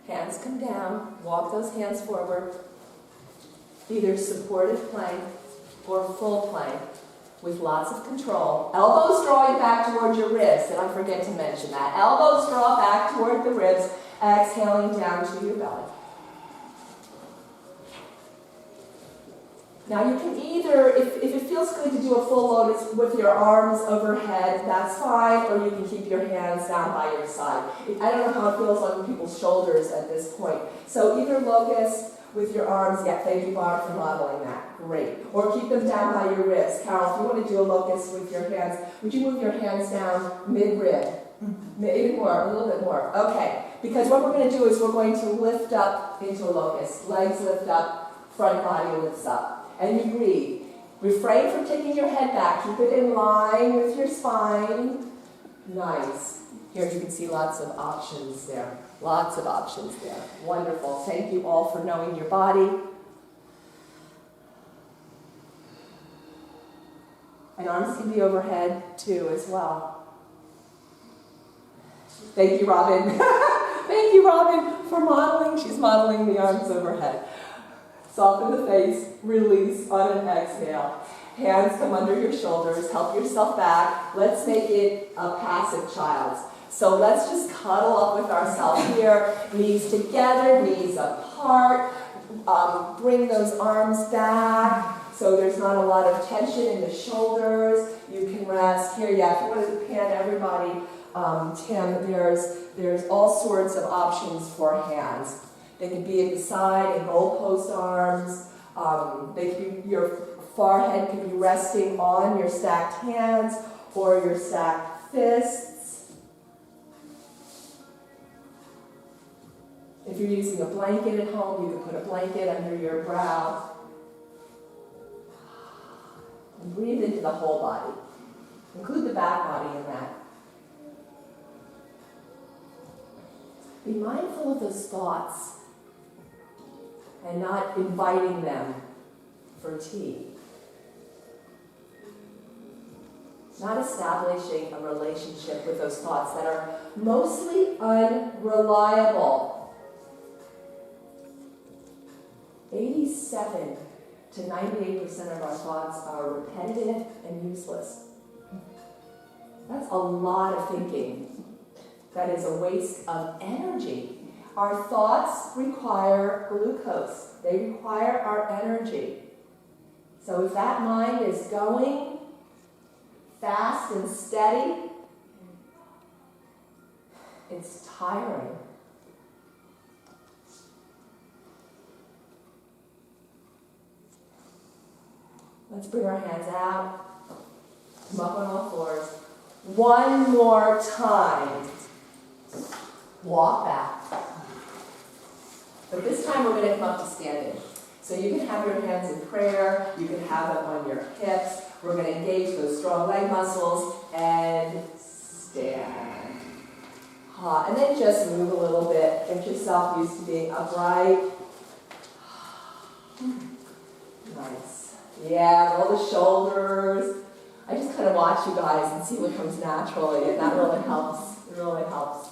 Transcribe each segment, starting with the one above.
Hands come down, walk those hands forward. Either supported plank or full plank with lots of control. Elbows drawing back toward your ribs. Did I forget to mention that? Elbows draw back toward the ribs, exhaling down to your belly. Now you can either, if it feels good to do a full lotus with your arms overhead, that's fine, or you can keep your hands down by your side. I don't know how it feels on people's shoulders at this point. So either locust with your arms, yeah, thank you, Barb, for modeling that. Great. Or keep them down by your ribs. Carol, if you want to do a locust with your hands, would you move your hands down mid-rib? Maybe more, a little bit more. Okay. Because what we're going to do is we're going to lift up into a locust. Legs lift up, front body lifts up. And you breathe. Refrain from taking your head back. Keep it in line with your spine. Nice. Here you can see lots of options there. Lots of options there. Wonderful. Thank you all for knowing your body. And arms can be overhead too as well. Thank you, Robin. Thank you, Robin, for modeling. She's modeling the arms overhead. Soften the face, release on an exhale. Hands come under your shoulders, help yourself back. Let's make it a passive child's. So let's just cuddle up with ourselves here. Knees together, knees apart. Bring those arms back so there's not a lot of tension in the shoulders. You can rest here. Yeah, if you want to pan everybody, Tim, there's all sorts of options for hands. They can be at the side in goalpost arms. They can be, your forehead can be resting on your stacked hands or your stacked fists. If you're using a blanket at home, you can put a blanket under your brow. And breathe into the whole body. Include the back body in that. Be mindful of those thoughts and not inviting them for tea. Not establishing a relationship with those thoughts that are mostly unreliable. 87 to 98% of our thoughts are repetitive and useless. That's a lot of thinking. That is a waste of energy. Our thoughts require glucose. They require our energy. So if that mind is going fast and steady, it's tiring. Let's bring our hands out, come up on all fours. One more time. Walk back. But this time we're going to come up to standing. So you can have your hands in prayer, you can have them on your hips. We're going to engage those strong leg muscles and stand. And then just move a little bit. Get yourself used to being upright. Nice. Yeah, roll the shoulders. I just kind of watch you guys and see what comes naturally, and that really helps. It really helps.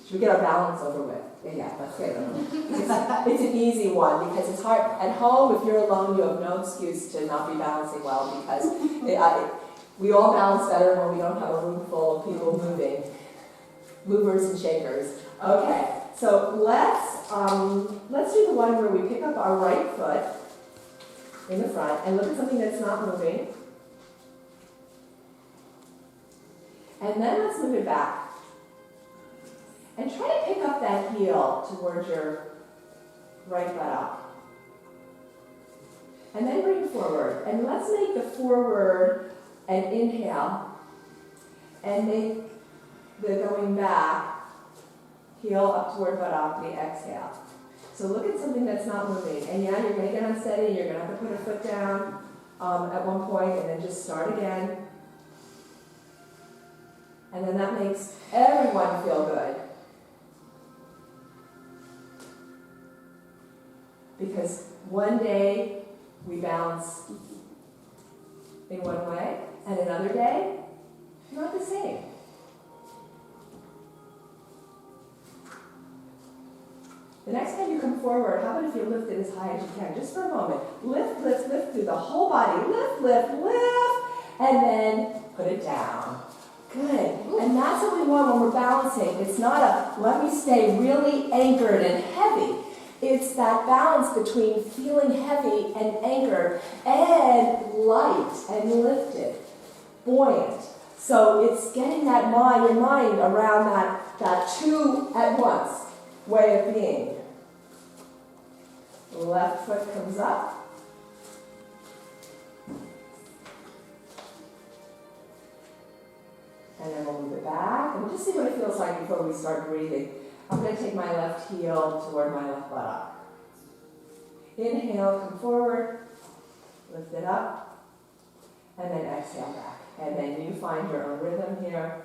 Should we get our balance over with? Yeah, that's great. It's an easy one because it's hard. At home, if you're alone, you have no excuse to not be balancing well because we all balance better when we don't have a room full of people moving. Movers and shakers. Okay, so let's do the one where we pick up our right foot in the front and look at something that's not moving. And then let's move it back. And try to pick up that heel towards your right buttock. And then bring it forward. And let's make the forward an inhale. And make the going back, heel up toward buttock, the exhale. So look at something that's not moving. And yeah, you're going to get unsteady. You're going to have to put a foot down at one point and then just start again. And then that makes everyone feel good. Because one day we balance in one way, and another day Not the same. The next time you come forward, how about if you lift it as high as you can, just for a moment. Lift, lift, lift through the whole body. Lift, lift, lift, and then put it down. Good. And that's what we want when we're balancing. It's not a, let me stay really anchored and heavy. It's that balance between feeling heavy and anchored and light and lifted, buoyant. So it's getting that your mind around that two at once way of being. Left foot comes up. And then we'll move it back. And we'll just see what it feels like before we start breathing. I'm going to take my left heel toward my left buttock. Inhale, come forward. Lift it up. And then exhale back. And then you find your own rhythm here.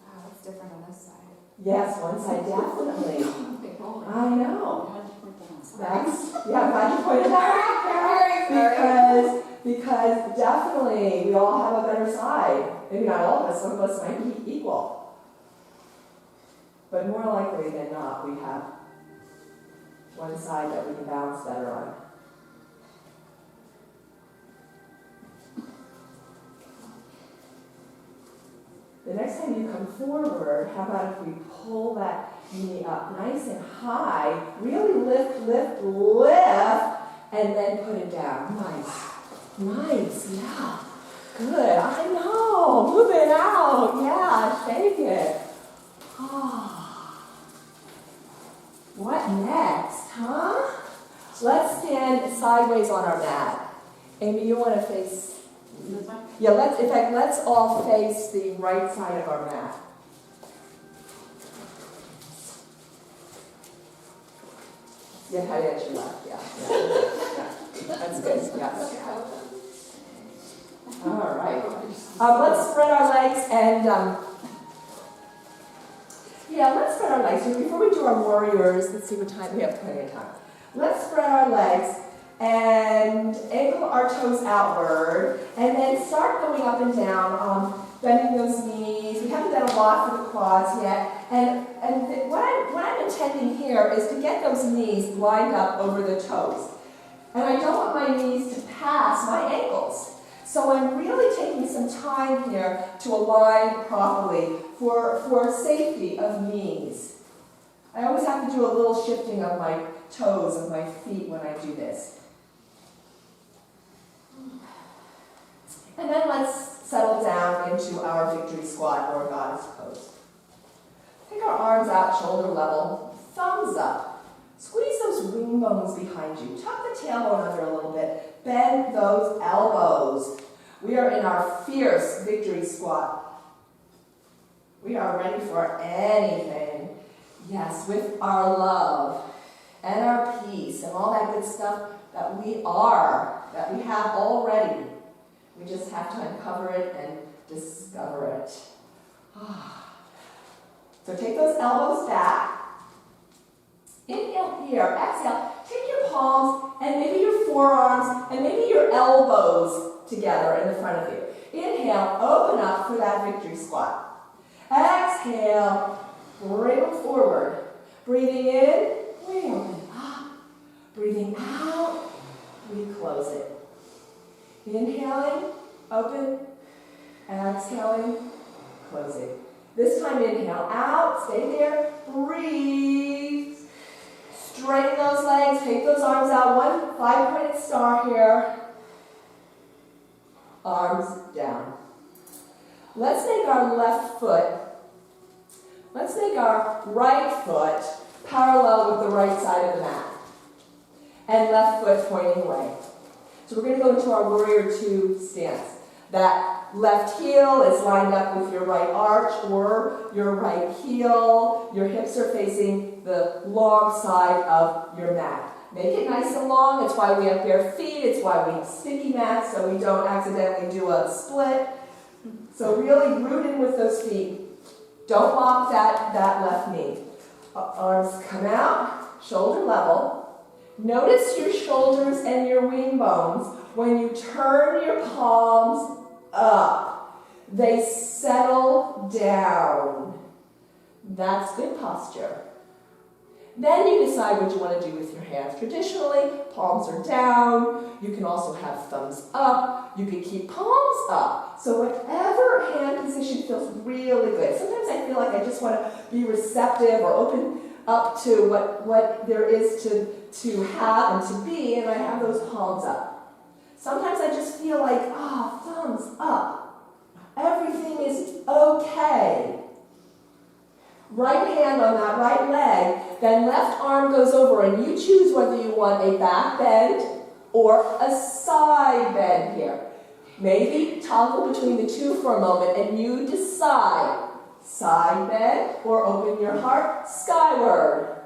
Wow, it's different on this side. Yes, one side definitely. I know. That's, yeah, I'm glad you pointed that out. Because definitely we all have a better side. Maybe not all of us, some of us might be equal. But more likely than not, we have one side that we can balance better on. The next time you come forward, how about if we pull that knee up nice and high, really lift, lift, lift, and then put it down. Nice. Nice, yeah. Good, I know. Move it out. Yeah, shake it. Oh. What next, huh? Let's stand sideways on our mat. Amy, you want to face... Yeah, let's all face the right side of our mat. Yeah, head at your left, yeah. That's good, yeah. All right. Let's spread our legs and, let's spread our legs. So before we do our warriors, let's see what time, we have plenty of time. Let's spread our legs and ankle our toes outward, and then start going up and down, bending those knees. We haven't done a lot for the quads yet, and what I'm intending here is to get those knees lined up over the toes. And I don't want my knees to pass my ankles. So I'm really taking some time here to align properly for safety of knees. I always have to do a little shifting of my toes, of my feet when I do this. And then let's settle down into our victory squat or goddess pose. Take our arms out, shoulder level, thumbs up. Squeeze those wing bones behind you. Tuck the tailbone under a little bit. Bend those elbows. We are in our fierce victory squat. We are ready for anything. Yes, with our love and our peace and all that good stuff that we have already. We just have to uncover it and discover it. So take those elbows back. Inhale here, exhale. Take your palms and maybe your forearms and maybe your elbows together in the front of you. Inhale, open up for that victory squat. Exhale, bring them forward. Breathing in, we open up. Breathing out, we close it. Inhaling, open, exhaling, closing. This time inhale out, stay there, breathe. Straighten those legs, take those arms out, one 5-pointed star here. Arms down. Let's make our right foot parallel with the right side of the mat. And left foot pointing away. So we're going to go into our warrior two stance. That left heel is lined up with your right arch or your right heel. Your hips are facing the long side of your mat. Make it nice and long. It's why we have bare feet. It's why we have sticky mats, so we don't accidentally do a split. So really root in with those feet. Don't lock that left knee. Arms come out, shoulder level. Notice your shoulders and your wing bones when you turn your palms up. They settle down. That's good posture. Then you decide what you want to do with your hands. Traditionally, palms are down. You can also have thumbs up. You can keep palms up. So whatever hand position feels really good. Sometimes I feel like I just want to be receptive or open up to what there is to have and to be, and I have those palms up. Sometimes I just feel like, thumbs up. Everything is okay. Right hand on that right leg, then left arm goes over, and you choose whether you want a back bend or a side bend here. Maybe toggle between the two for a moment and you decide. Side bend or open your heart skyward.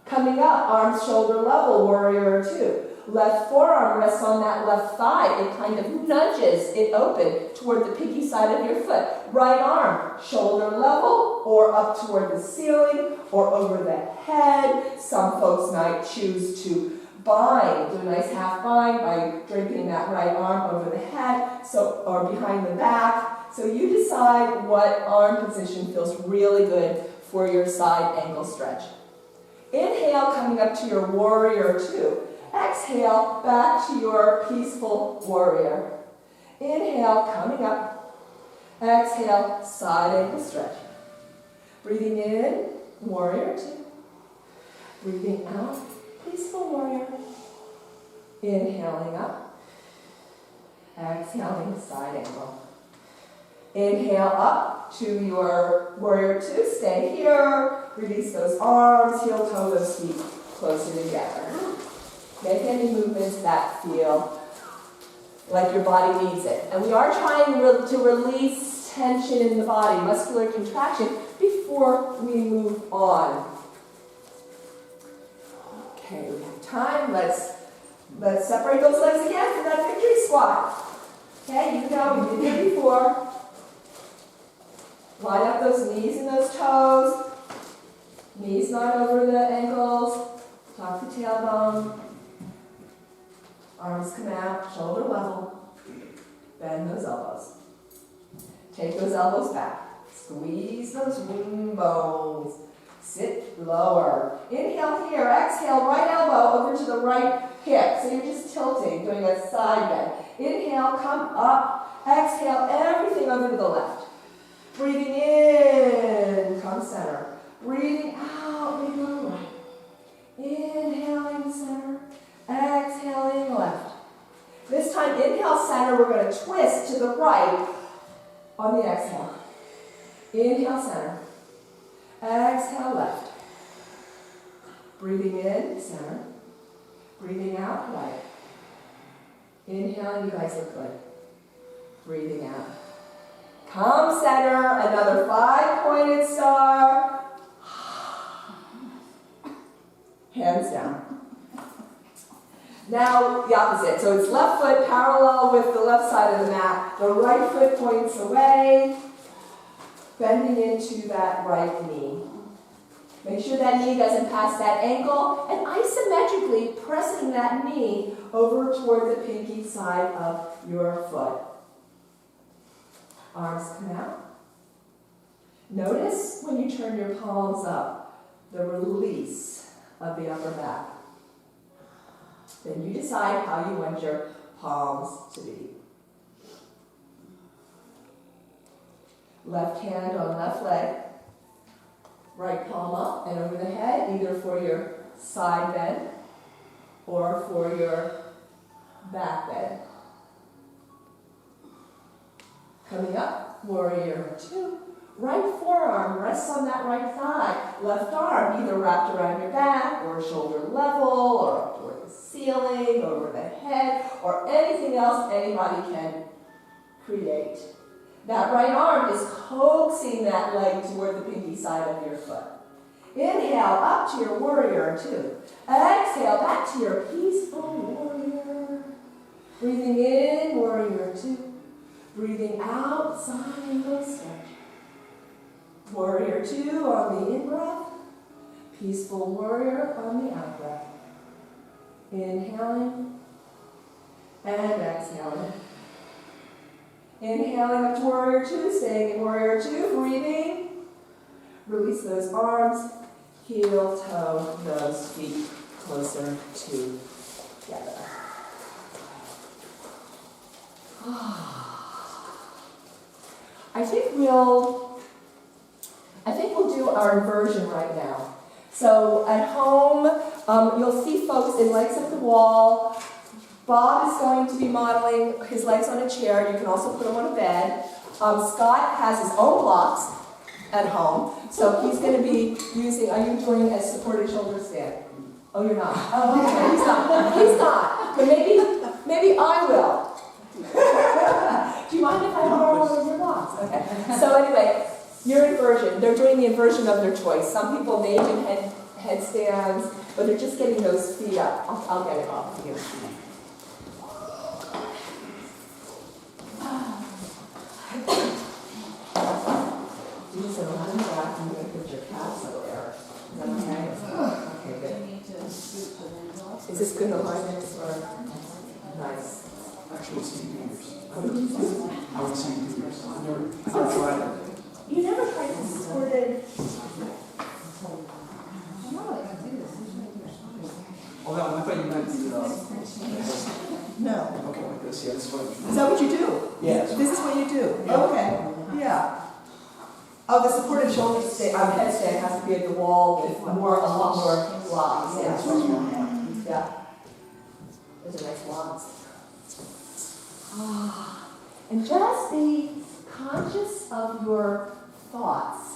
Coming up, arms shoulder level, warrior two. Left forearm rests on that left thigh. It kind of nudges it open toward the pinky side of your foot. Right arm, shoulder level or up toward the ceiling or over the head. Some folks might choose to bind, do a nice half bind by draping that right arm over the head or behind the back. So you decide what arm position feels really good for your side ankle stretch. Inhale, coming up to your warrior two. Exhale, back to your peaceful warrior. Inhale, coming up. Exhale, side ankle stretch. Breathing in, warrior two. Breathing out, peaceful warrior. Inhaling up. Exhaling, side ankle. Inhale up to your warrior two. Stay here. Release those arms, heel toe those feet closer together. Make any movements that feel like your body needs it. And we are trying to release tension in the body, muscular contraction, before we move on. Okay, we have time. Let's separate those legs again for that victory squat. Okay, you know we did it before. Line up those knees and those toes. Knees not over the ankles. Tuck the tailbone. Arms come out, shoulder level. Bend those elbows. Take those elbows back. Squeeze those wing bones. Sit lower. Inhale here. Exhale, right elbow over to the right hip. So you're just tilting, doing a side bend. Inhale, come up. Exhale, everything over to the left. Breathing in, come center. Breathing out, maybe on the right. Inhaling center. Exhaling left. This time, inhale center, we're going to twist to the right on the exhale. Inhale center. Exhale left. Breathing in, center. Breathing out, right. Inhaling, you guys look good. Breathing out. Come center, another 5-pointed star. Hands down. Now the opposite. So it's left foot parallel with the left side of the mat. The right foot points away, bending into that right knee. Make sure that knee doesn't pass that ankle, and isometrically pressing that knee over toward the pinky side of your foot. Arms come out. Notice when you turn your palms up, the release of the upper back. Then you decide how you want your palms to be. Left hand on left leg. Right palm up and over the head, either for your side bend or for your back bend. Coming up, warrior two. Right forearm rests on that right thigh. Left arm either wrapped around your back or shoulder level or up toward the ceiling, over the head, or anything else anybody can create. That right arm is coaxing that leg toward the pinky side of your foot. Inhale up to your warrior two. Exhale back to your peaceful warrior. Breathing in, warrior two. Breathing out, side angle stretch. Warrior two on the in-breath. Peaceful warrior on the out-breath. Inhaling and exhaling. Inhaling up to warrior two, staying in warrior two, breathing. Release those arms, heel, toe, those feet closer together. I think we'll do our inversion right now. So at home, you'll see folks in legs up the wall. Bob is going to be modeling his legs on a chair. You can also put them on a bed. Scott has his own blocks at home, so he's going to be using, are you doing a supported shoulder stand? Oh, you're not? Oh, okay, he's not. He's not. But maybe I will. Do you mind if I borrow one of your blocks? Okay. So anyway, your inversion. They're doing the inversion of their choice. Some people name in headstands, but they're just getting those feet up. I'll get it off for you. You just said, well, I'm back and you're going to put your calves up there. Is that okay? Okay, good. Is this good alignment or nice? Actually, it's fingers. I would say fingers. I've never tried it. You never tried the supported. Oh, no, I thought you meant the, No. okay, like this, yeah, this one. Is that what you do? Yes. This is what you do? Okay, yeah. Oh, the supported shoulder headstand has to be at the wall with a lot more blocks. Yeah. Yeah. Those are nice blocks. And just be conscious of your thoughts.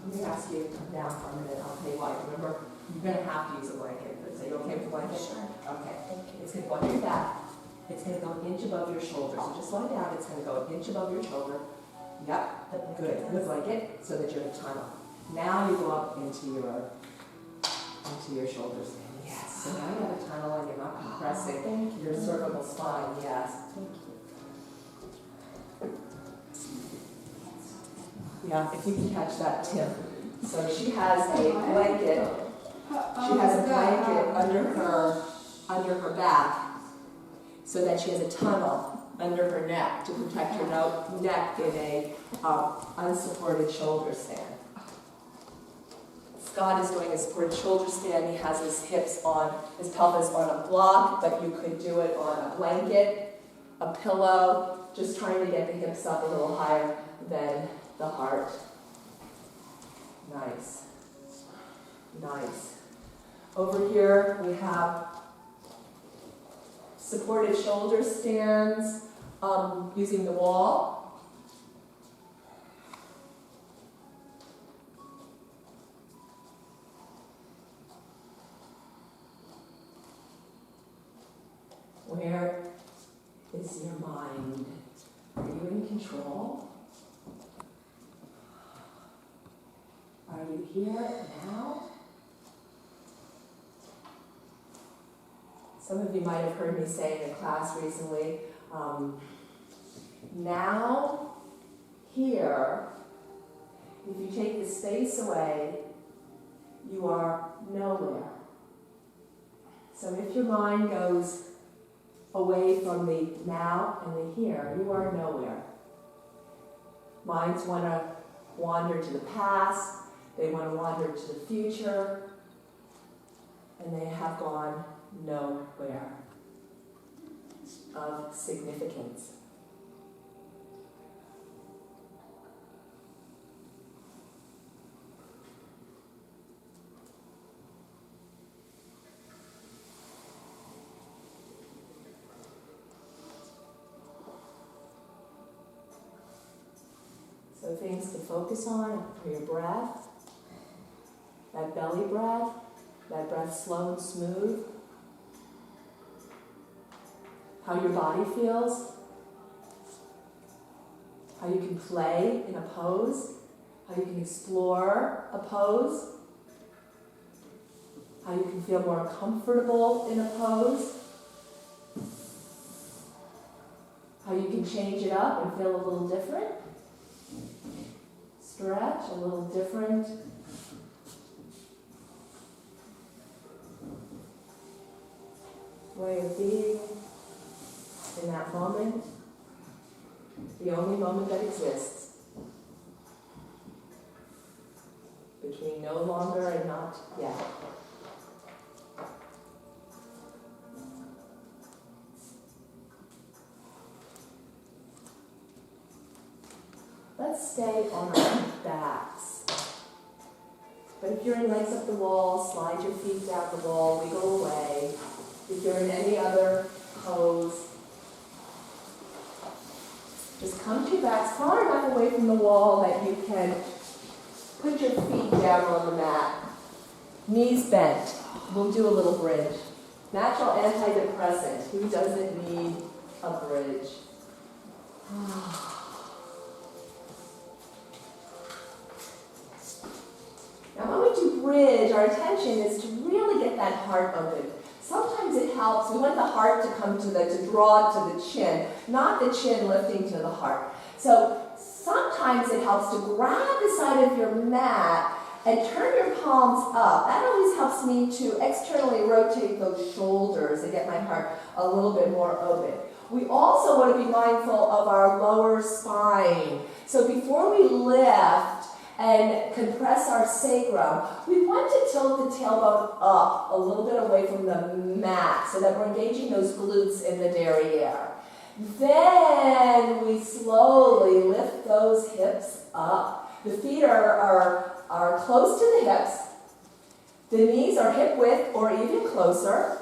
Let me ask you now for a minute. I'll tell you why. Remember, you're going to have to use a blanket. Are you okay with the blanket? Sure. Okay. It's going to go under your back. It's going to go an inch above your shoulder. So just lie down. It's going to go an inch above your shoulder. Yep. Good. Good blanket so that you're in a tunnel. Now you go up into your shoulders. Yes. So now you have a tunnel and you're not compressing your cervical spine. Yes. Thank you. Yeah, if you can catch that, Tim. So she has a blanket. She has a blanket under her back, so that she has a tunnel under her neck to protect her neck in a unsupported shoulder stand. Scott is doing a supported shoulder stand. He has his his pelvis on a block, but you could do it on a blanket, a pillow, just trying to get the hips up a little higher than the heart. Nice. Nice. Over here we have supported shoulder stands using the wall. Where is your mind? Are you in control? Are you here now? Some of you might have heard me say in a class recently, now, here, if you take the space away, you are nowhere. So if your mind goes away from the now and the here, you are nowhere. Minds want to wander to the past, they want to wander to the future, and they have gone nowhere of significance. So things to focus on for your breath, that belly breath, that breath slow and smooth, how your body feels, how you can play in a pose, how you can explore a pose, how you can feel more comfortable in a pose, how you can change it up and feel a little different, stretch a little different way of being in that moment, the only moment that exists, between no longer and not yet. Let's stay on our backs. But if you're in legs up the wall, slide your feet down the wall, wiggle away. If you're in any other pose, just come to your backs far enough away from the wall that you can put your feet down on the mat. Knees bent. We'll do a little bridge. Natural antidepressant. Who doesn't need a bridge? Now when we do bridge, our intention is to really get that heart open. Sometimes it helps, we want the heart to come to draw to the chin, not the chin lifting to the heart. So sometimes it helps to grab the side of your mat and turn your palms up. That always helps me to externally rotate those shoulders and get my heart a little bit more open. We also want to be mindful of our lower spine. So before we lift and compress our sacrum, we want to tilt the tailbone up a little bit away from the mat so that we're engaging those glutes in the derriere. Then we slowly lift those hips up. The feet are close to the hips. The knees are hip width or even closer.